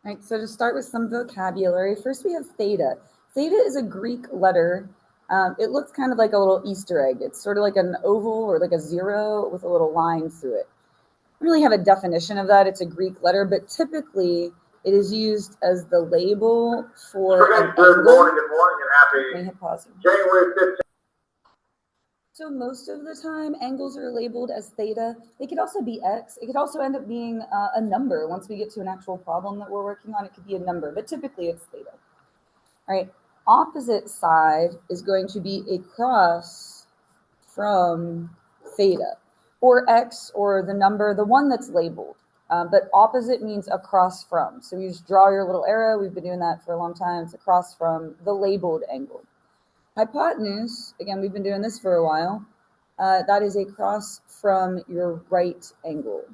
Right, so to start with some vocabulary, first we have theta. Theta is a Greek letter. It looks kind of like a little Easter egg. It's sort of like an oval or like a zero with a little line through it. I don't really have a definition of that. It's a Greek letter, but typically it is used as the label for an angle. Good morning, and happy Let me hit pause. January 15th. So most of the time, angles are labeled as theta. They could also be x. It could also end up being a number. Once we get to an actual problem that we're working on, it could be a number, but typically it's theta. All right, opposite side is going to be across from theta, or x, or the number, the one that's labeled. But opposite means across from. So you just draw your little arrow. We've been doing that for a long time. It's across from the labeled angle. Hypotenuse, again, we've been doing this for a while. That is across from your right angle.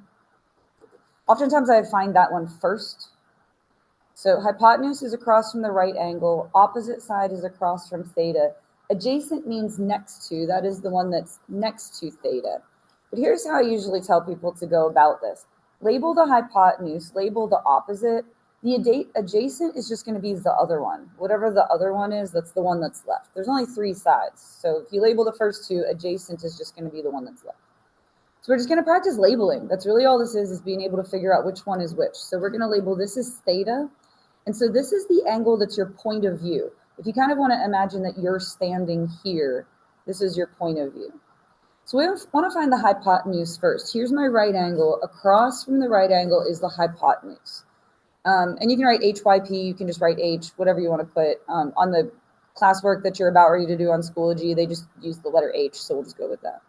Oftentimes I find that one first. So hypotenuse is across from the right angle. Opposite side is across from theta. Adjacent means next to. That is the one that's next to theta. But here's how I usually tell people to go about this. Label the hypotenuse, label the opposite. The adjacent is just going to be the other one. Whatever the other one is, that's the one that's left. There's only 3 sides. So if you label the first 2, adjacent is just going to be the one that's left. So we're just going to practice labeling. That's really all this is being able to figure out which one is which. So we're going to label this as theta. And so this is the angle that's your point of view. If you kind of want to imagine that you're standing here, this is your point of view. So we want to find the hypotenuse first. Here's my right angle. Across from the right angle is the hypotenuse. And you can write HYP, you can just write H, whatever you want to put. On the classwork that you're about ready to do on Schoology, they just use the letter H, so we'll just go with that.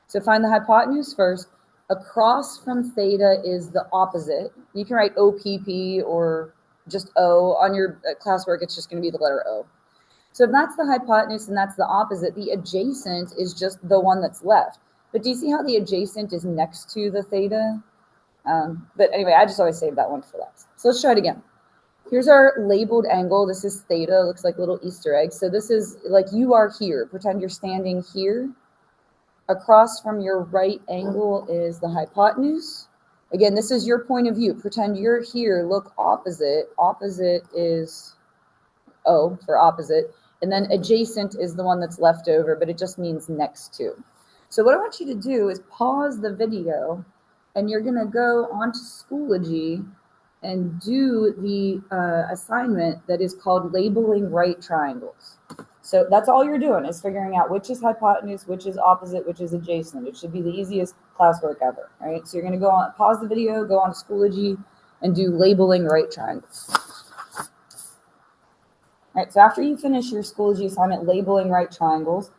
So find the hypotenuse first. Across from theta is the opposite. You can write OPP or just O. On your classwork, it's just going to be the letter O. So if that's the hypotenuse and that's the opposite, the adjacent is just the one that's left. But do you see how the adjacent is next to the theta? But anyway, I just always save that one for last. So let's try it again. Here's our labeled angle. This is theta. It looks like a little Easter egg. So this is like you are here. Pretend you're standing here. Across from your right angle is the hypotenuse. Again, this is your point of view. Pretend you're here. Look opposite. Opposite is O for opposite. And then adjacent is the one that's left over, but it just means next to. So what I want you to do is pause the video, and you're going to go onto Schoology and do the assignment that is called labeling right triangles. So that's all you're doing is figuring out which is hypotenuse, which is opposite, which is adjacent. It should be the easiest classwork ever, right? So you're going to go on, pause the video, go on to Schoology, and do labeling right triangles. All right, so after you finish your Schoology assignment labeling right triangles,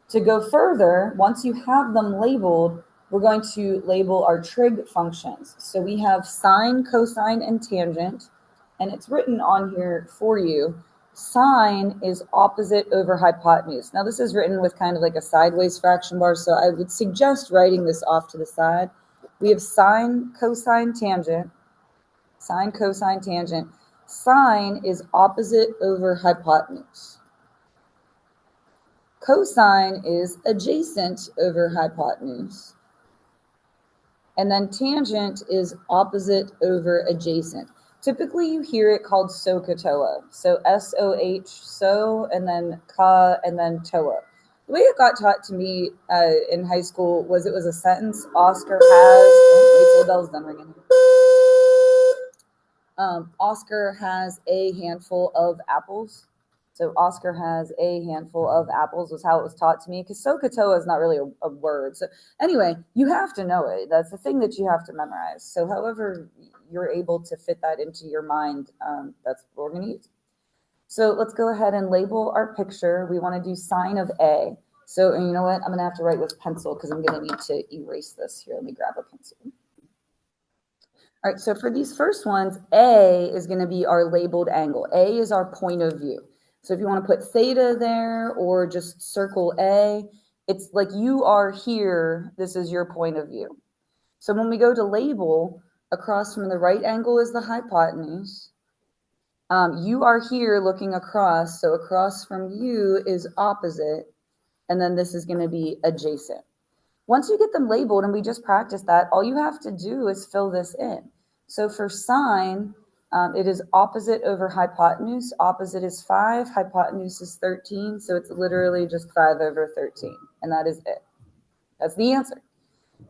to go further, once you have them labeled, we're going to label our trig functions. So we have sine, cosine, and tangent, and it's written on here for you. Sine is opposite over hypotenuse. Now this is written with kind of like a sideways fraction bar, so I would suggest writing this off to the side. We have sine, cosine, tangent. Sine, cosine, tangent. Sine is opposite over hypotenuse. Cosine is adjacent over hypotenuse. And then tangent is opposite over adjacent. Typically you hear it called SOHCAHTOA. So S-O-H, so, and then ka, and then toa. The way it got taught to me in high school was it was a sentence. Oscar has, wait till the bell's done ringing. Oscar has a handful of apples. So Oscar has a handful of apples was how it was taught to me, because SOHCAHTOA is not really a word. So anyway, you have to know it. That's the thing that you have to memorize. So however you're able to fit that into your mind, that's what we're going to use. So let's go ahead and label our picture. We want to do sine of A. So and you know what? I'm going to have to write with pencil because I'm going to need to erase this. Here, let me grab a pencil. All right, so for these first ones, A is going to be our labeled angle. A is our point of view. So if you want to put theta there or just circle A, it's like you are here. This is your point of view. So when we go to label, across from the right angle is the hypotenuse. You are here looking across. So across from you is opposite. And then this is going to be adjacent. Once you get them labeled, and we just practiced that, all you have to do is fill this in. So for sine, It is opposite over hypotenuse. Opposite is 5, hypotenuse is 13, so it's literally just 5 over 13, and that is it. That's the answer.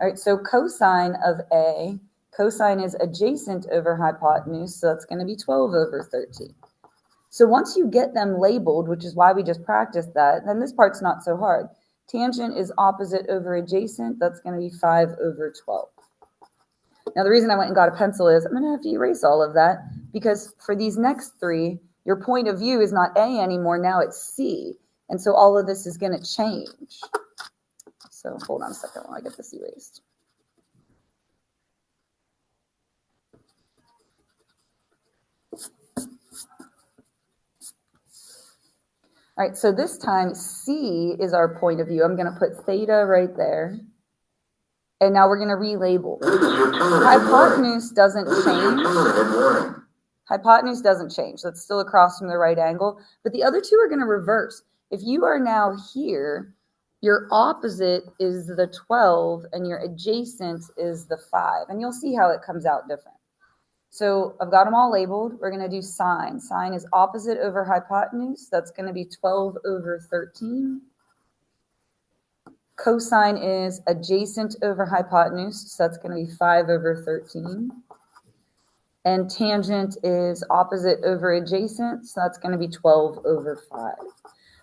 All right, so cosine of A, cosine is adjacent over hypotenuse, so that's going to be 12 over 13. So once you get them labeled, which is why we just practiced that, then this part's not so hard. Tangent is opposite over adjacent, that's going to be 5 over 12. Now, the reason I went and got a pencil is I'm going to have to erase all of that because for these next three, your point of view is not A anymore. Now it's C. And so all of this is going to change. So hold on a second while I get this erased. All right, so this time C is our point of view. I'm going to put theta right there. And now we're going to relabel. Hypotenuse doesn't change. Hypotenuse doesn't change. That's still across from the right angle. But the other two are going to reverse. If you are now here, your opposite is the 12 and your adjacent is the 5. And you'll see how it comes out different. So I've got them all labeled. We're going to do sine. Sine is opposite over hypotenuse. That's going to be 12 over 13. Cosine is adjacent over hypotenuse, so that's going to be 5 over 13. And tangent is opposite over adjacent, so that's going to be 12 over 5.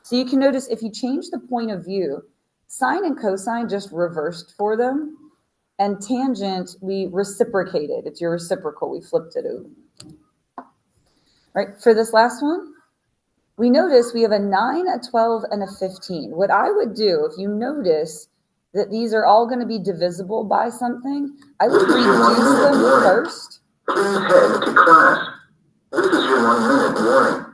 So you can notice if you change the point of view, sine and cosine just reversed for them, and tangent, we reciprocated. It's your reciprocal. We flipped it over. All right, for this last one, we notice we have a 9, a 12, and a 15. What I would do, if you notice that these are all going to be divisible by something, I would reduce them first. Please head to class. This is your 1-minute warning.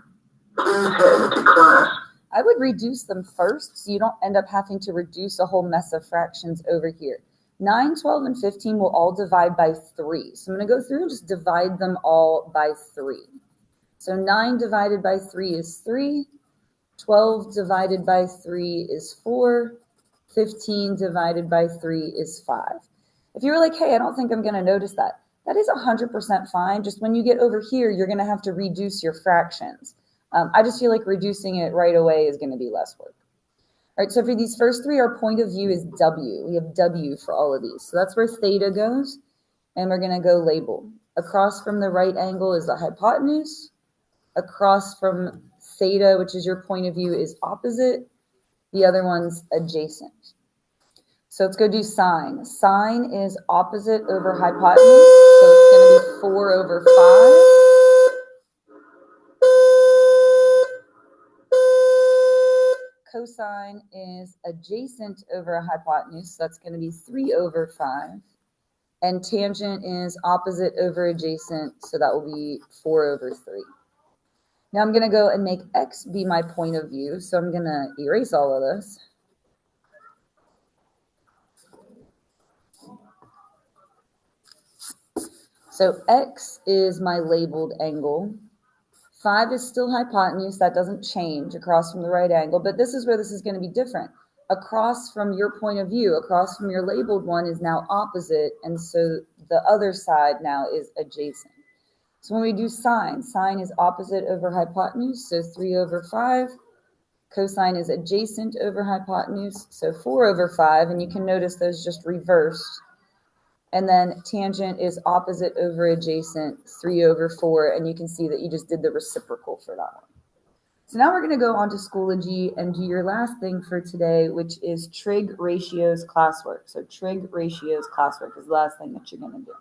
Please head to class. I would reduce them first so you don't end up having to reduce a whole mess of fractions over here. 9, 12, and 15 will all divide by 3. So I'm going to go through and just divide them all by 3. So 9 divided by 3 is 3, 12 divided by 3 is 4, 15 divided by 3 is 5. If you were like, hey, I don't think I'm going to notice that, that is 100% fine. Just when you get over here, you're going to have to reduce your fractions. I just feel like reducing it right away is going to be less work. All right, so for these first three, our point of view is W. We have W for all of these. So that's where theta goes, and we're going to go label. Across from the right angle is the hypotenuse. Across from theta, which is your point of view, is opposite. The other one's adjacent. So let's go do sine. Sine is opposite over hypotenuse, so it's going to be 4 over 5. Cosine is adjacent over hypotenuse, so that's going to be 3 over 5. And tangent is opposite over adjacent, so that will be 4 over 3. Now I'm going to go and make x be my point of view, so I'm going to erase all of this. So x is my labeled angle. 5 is still hypotenuse. That doesn't change across from the right angle, but this is where this is going to be different. Across from your point of view, across from your labeled one is now opposite, and so the other side now is adjacent. So when we do sine, sine is opposite over hypotenuse, so 3 over 5. Cosine is adjacent over hypotenuse, so 4 over 5, and you can notice those just reversed. And then tangent is opposite over adjacent, 3 over 4, and you can see that you just did the reciprocal for that one. So now we're going to go on to Schoology and do your last thing for today, which is trig ratios classwork. So trig ratios classwork is the last thing that you're going to do.